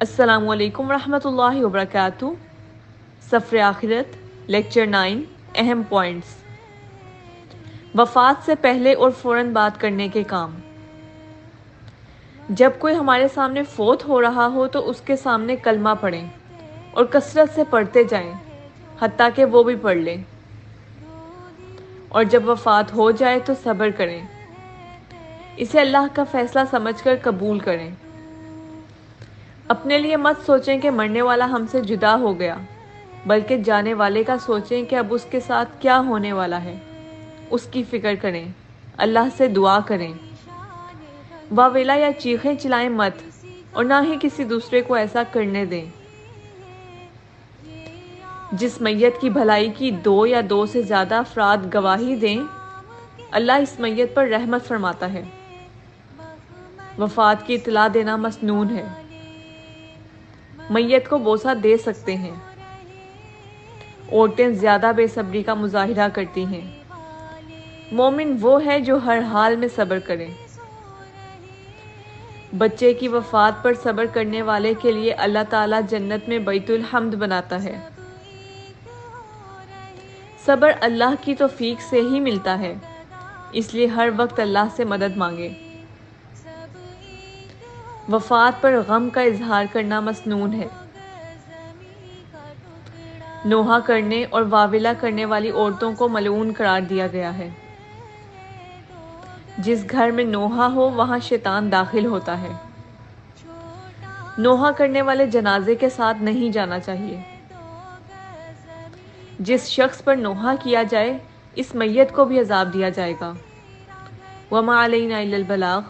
السلام علیکم ورحمۃ اللہ وبرکاتہ۔ سفر آخرت لیکچر 9 اہم پوائنٹس۔ وفات سے پہلے اور فوراً بات کرنے کے کام۔ جب کوئی ہمارے سامنے فوت ہو رہا ہو تو اس کے سامنے کلمہ پڑھیں اور کثرت سے پڑھتے جائیں حتیٰ کہ وہ بھی پڑھ لیں، اور جب وفات ہو جائے تو صبر کریں، اسے اللہ کا فیصلہ سمجھ کر قبول کریں۔ اپنے لیے مت سوچیں کہ مرنے والا ہم سے جدا ہو گیا، بلکہ جانے والے کا سوچیں کہ اب اس کے ساتھ کیا ہونے والا ہے، اس کی فکر کریں، اللہ سے دعا کریں۔ واویلا یا چیخیں چلائیں مت، اور نہ ہی کسی دوسرے کو ایسا کرنے دیں۔ جس میت کی بھلائی کی 2 یا 2 سے زیادہ افراد گواہی دیں، اللہ اس میت پر رحمت فرماتا ہے۔ وفات کی اطلاع دینا مسنون ہے۔ میت کو بوسہ دے سکتے ہیں۔ عورتیں زیادہ بے صبری کا مظاہرہ کرتی ہیں۔ مومن وہ ہے جو ہر حال میں صبر کرے۔ بچے کی وفات پر صبر کرنے والے کے لیے اللہ تعالیٰ جنت میں بیت الحمد بناتا ہے۔ صبر اللہ کی توفیق سے ہی ملتا ہے، اس لیے ہر وقت اللہ سے مدد مانگے۔ وفات پر غم کا اظہار کرنا مسنون ہے۔ نوحہ کرنے اور واویلا کرنے والی عورتوں کو ملعون قرار دیا گیا ہے۔ جس گھر میں نوحہ ہو وہاں شیطان داخل ہوتا ہے۔ نوحہ کرنے والے جنازے کے ساتھ نہیں جانا چاہیے۔ جس شخص پر نوحہ کیا جائے اس میت کو بھی عذاب دیا جائے گا۔ وما علینا الا البلاغ۔